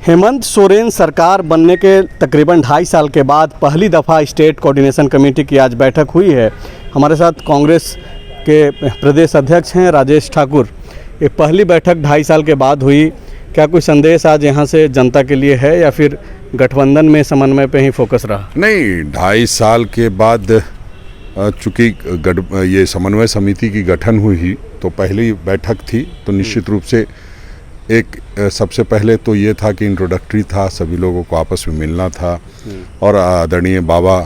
हेमंत सोरेन सरकार बनने के तकरीबन 2.5 साल के बाद पहली दफ़ा स्टेट कोऑर्डिनेशन कमेटी की आज बैठक हुई है। हमारे साथ कांग्रेस के प्रदेश अध्यक्ष हैं राजेश ठाकुर। ये पहली बैठक 2.5 साल के बाद हुई, क्या कोई संदेश आज यहाँ से जनता के लिए है या फिर गठबंधन में समन्वय पे ही फोकस रहा? नहीं, 2.5 साल के बाद चूँकि ये समन्वय समिति की गठन हुई तो पहली बैठक थी, तो निश्चित रूप से एक सबसे पहले तो ये था कि इंट्रोडक्टरी था, सभी लोगों को आपस में मिलना था और आदरणीय बाबा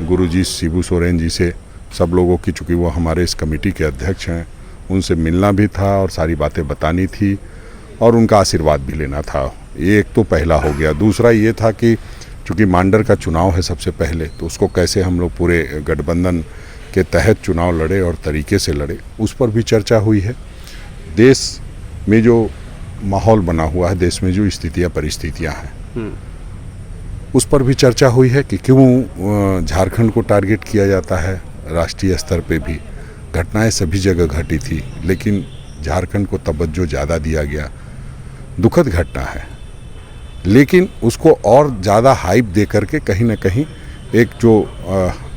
गुरुजी शिबू सोरेन जी से सब लोगों की, चूँकि वो हमारे इस कमेटी के अध्यक्ष हैं, उनसे मिलना भी था और सारी बातें बतानी थी और उनका आशीर्वाद भी लेना था। ये एक तो पहला हो गया। दूसरा ये था कि चूँकि मांडर का चुनाव है सबसे पहले, तो उसको कैसे हम लोग पूरे गठबंधन के तहत चुनाव लड़े और तरीके से लड़े, उस पर भी चर्चा हुई है। देश में जो माहौल बना हुआ है, देश में जो स्थितियाँ परिस्थितियाँ हैं, उस पर भी चर्चा हुई है कि क्यों झारखंड को टारगेट किया जाता है। राष्ट्रीय स्तर पे भी घटनाएं सभी जगह घटी थी, लेकिन झारखंड को तवज्जो ज़्यादा दिया गया। दुखद घटना है, लेकिन उसको और ज़्यादा हाइप दे करके कहीं ना कहीं एक जो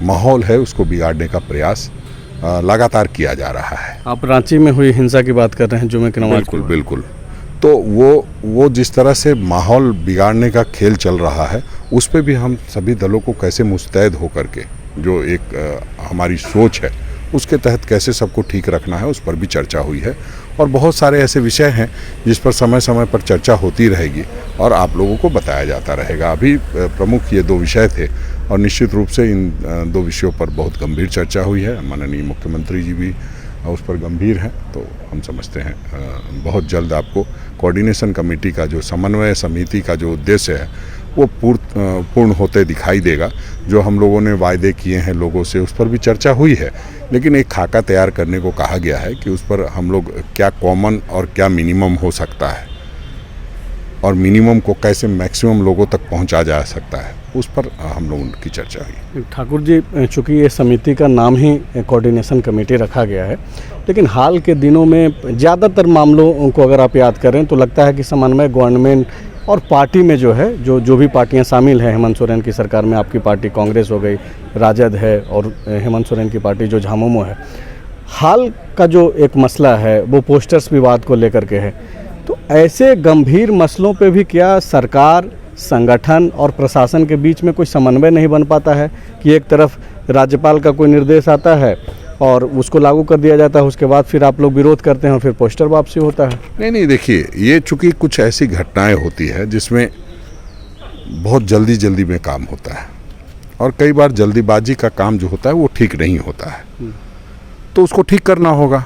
माहौल है उसको बिगाड़ने का प्रयास लगातार किया जा रहा है। आप रांची में हुई हिंसा की बात कर रहे हैं, जुमे की नमाज? बिल्कुल। तो वो जिस तरह से माहौल बिगाड़ने का खेल चल रहा है, उस पे भी हम सभी दलों को कैसे मुस्तैद होकर के, जो एक हमारी सोच है उसके तहत कैसे सबको ठीक रखना है, उस पर भी चर्चा हुई है। और बहुत सारे ऐसे विषय हैं जिस पर समय समय पर चर्चा होती रहेगी और आप लोगों को बताया जाता रहेगा। अभी प्रमुख ये 2 विषय थे और निश्चित रूप से इन 2 विषयों पर बहुत गंभीर चर्चा हुई है। माननीय मुख्यमंत्री जी भी उस पर गंभीर हैं, तो हम समझते हैं बहुत जल्द आपको कोऑर्डिनेशन कमेटी का जो समन्वय समिति का जो उद्देश्य है वो पूर्ण होते दिखाई देगा। जो हम लोगों ने वायदे किए हैं लोगों से, उस पर भी चर्चा हुई है, लेकिन एक खाका तैयार करने को कहा गया है कि उस पर हम लोग क्या कॉमन और क्या मिनिमम हो सकता है और मिनिमम को कैसे मैक्सिमम लोगों तक पहुंचा जा सकता है, उस पर हम लोगों की चर्चा हुई। ठाकुर जी, चूँकि ये समिति का नाम ही कोऑर्डिनेशन कमेटी रखा गया है, लेकिन हाल के दिनों में ज़्यादातर मामलों को अगर आप याद करें तो लगता है कि समन्वय गवर्नमेंट और पार्टी में जो है, जो भी पार्टियां शामिल हैं हेमंत सोरेन की सरकार में, आपकी पार्टी कांग्रेस हो गई, राजद है और हेमंत सोरेन की पार्टी जो झामुमो है, हाल का जो एक मसला है वो पोस्टर्स विवाद को लेकर के है। तो ऐसे गंभीर मसलों पे भी क्या सरकार, संगठन और प्रशासन के बीच में कोई समन्वय नहीं बन पाता है कि एक तरफ राज्यपाल का कोई निर्देश आता है और उसको लागू कर दिया जाता है, उसके बाद फिर आप लोग विरोध करते हैं और फिर पोस्टर वापसी होता है? नहीं, देखिए, ये चूँकि कुछ ऐसी घटनाएं होती है जिसमें बहुत जल्दी में काम होता है और कई बार जल्दीबाजी का काम जो होता है वो ठीक नहीं होता है, तो उसको ठीक करना होगा।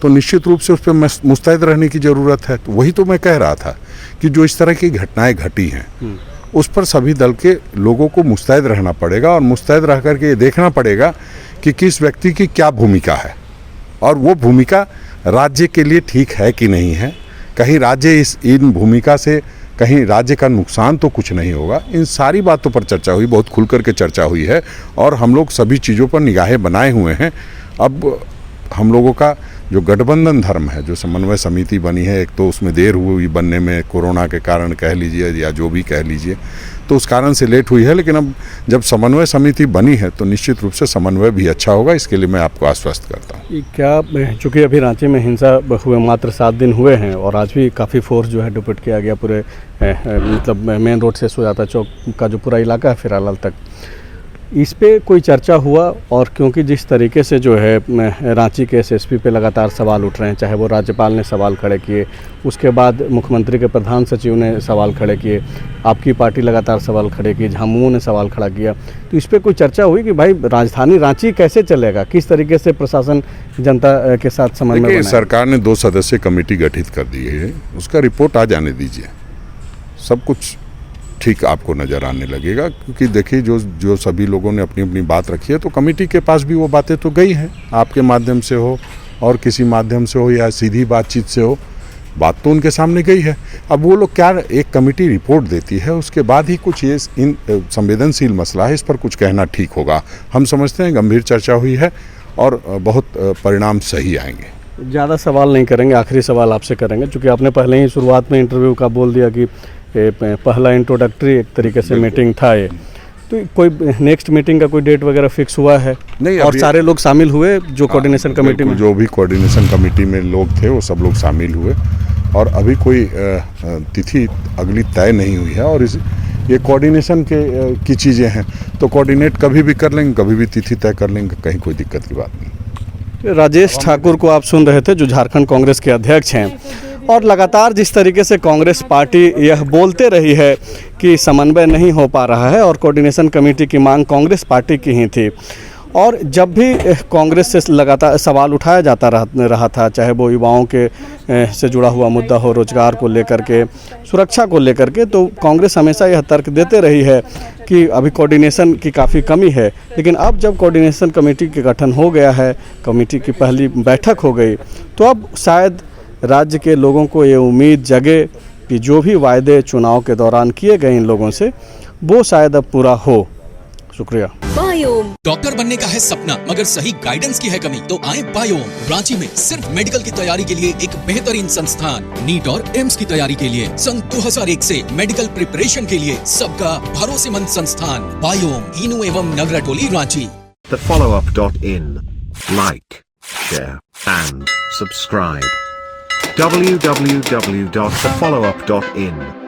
तो निश्चित रूप से उस पर मुस्तैद रहने की ज़रूरत है। तो वही तो मैं कह रहा था कि जो इस तरह की घटनाएं घटी हैं उस पर सभी दल के लोगों को मुस्तैद रहना पड़ेगा और मुस्तैद रह करके ये देखना पड़ेगा कि किस व्यक्ति की क्या भूमिका है और वो भूमिका राज्य के लिए ठीक है कि नहीं है। कहीं राज्य इन भूमिका से कहीं राज्य का नुकसान तो कुछ नहीं होगा। इन सारी बातों पर चर्चा हुई, बहुत खुल कर के चर्चा हुई है और हम लोग सभी चीज़ों पर निगाहें बनाए हुए हैं। अब हम लोगों का जो गठबंधन धर्म है, जो समन्वय समिति बनी है, एक तो उसमें देर हुई बनने में, कोरोना के कारण कह लीजिए या जो भी कह लीजिए, तो उस कारण से लेट हुई है। लेकिन अब जब समन्वय समिति बनी है तो निश्चित रूप से समन्वय भी अच्छा होगा, इसके लिए मैं आपको आश्वस्त करता हूँ। क्या, चूँकि अभी रांची में हिंसा हुए मात्र 7 दिन हुए हैं और आज भी काफ़ी फोर्स जो है डिप्लॉय किया गया पूरे मतलब मेन रोड से सुजाता चौक का जो पूरा इलाका है फिरालाल तक, इस पे कोई चर्चा हुआ? और क्योंकि जिस तरीके से जो है रांची के एसएसपी पे लगातार सवाल उठ रहे हैं, चाहे वो राज्यपाल ने सवाल खड़े किए, उसके बाद मुख्यमंत्री के प्रधान सचिव ने सवाल खड़े किए, आपकी पार्टी लगातार सवाल खड़े किए, झामुमो ने सवाल खड़ा किया, तो इस पे कोई चर्चा हुई कि भाई राजधानी रांची कैसे चलेगा, किस तरीके से प्रशासन जनता के साथ समन्वय बनाए? सरकार ने 2 सदस्यीय कमेटी गठित कर दी है, उसका रिपोर्ट आ जाने दीजिए, सब कुछ ठीक आपको नज़र आने लगेगा। क्योंकि देखिए, जो सभी लोगों ने अपनी अपनी बात रखी है, तो कमेटी के पास भी वो बातें तो गई हैं, आपके माध्यम से हो और किसी माध्यम से हो या सीधी बातचीत से हो, बात तो उनके सामने गई है। अब वो लोग क्या, एक कमेटी रिपोर्ट देती है, उसके बाद ही कुछ ये इन संवेदनशील मसला है, इस पर कुछ कहना ठीक होगा। हम समझते हैं गंभीर चर्चा हुई है और बहुत परिणाम सही आएंगे। ज़्यादा सवाल नहीं करेंगे, आखिरी सवाल आपसे करेंगे, क्योंकि आपने पहले ही शुरुआत में इंटरव्यू का बोल दिया कि पहला इंट्रोडक्टरी एक तरीके से मीटिंग था ये। तो कोई नेक्स्ट मीटिंग का कोई डेट वगैरह फिक्स हुआ है? नहीं, और अभी- सारे लोग शामिल हुए जो कोऑर्डिनेशन कमेटी में? जो भी कोऑर्डिनेशन कमेटी में लोग थे वो सब लोग शामिल हुए, और अभी कोई तिथि अगली तय नहीं हुई है। और ये कोऑर्डिनेशन की चीज़ें हैं, तो कोऑर्डिनेट कभी भी कर लेंगे, कभी भी तिथि तय कर लेंगे, कहीं कोई दिक्कत की बात नहीं। राजेश ठाकुर को आप सुन रहे थे, जो झारखंड कांग्रेस के अध्यक्ष हैं, और लगातार जिस तरीके से कांग्रेस पार्टी यह बोलते रही है कि समन्वय नहीं हो पा रहा है, और कोऑर्डिनेशन कमेटी की मांग कांग्रेस पार्टी की ही थी, और जब भी कांग्रेस से लगातार सवाल उठाया जाता रहा था, चाहे वो युवाओं के से जुड़ा हुआ मुद्दा हो, रोजगार को लेकर के, सुरक्षा को लेकर के, तो कांग्रेस हमेशा यह तर्क देते रही है कि अभी कोऑर्डिनेशन की काफ़ी कमी है। लेकिन अब जब कोऑर्डिनेशन कमेटी के गठन हो गया है, कमेटी की पहली बैठक हो गई, तो अब शायद राज्य के लोगों को ये उम्मीद जगे कि जो भी वायदे चुनाव के दौरान किए गए इन लोगों से, वो शायद अब पूरा हो। शुक्रिया। बायोम डॉक्टर बनने का है सपना, मगर सही गाइडेंस की है कमी, तो आए बायोम। रांची में सिर्फ मेडिकल की तैयारी के लिए एक बेहतरीन संस्थान, नीट और एम्स की तैयारी के लिए सन 2001 से मेडिकल प्रिपरेशन के लिए सबका भरोसेमंद संस्थान बायोम, इनू एवं नगरा टोली, Ranchi. thefollowup.in. Like, share, and subscribe. www.thefollowup.in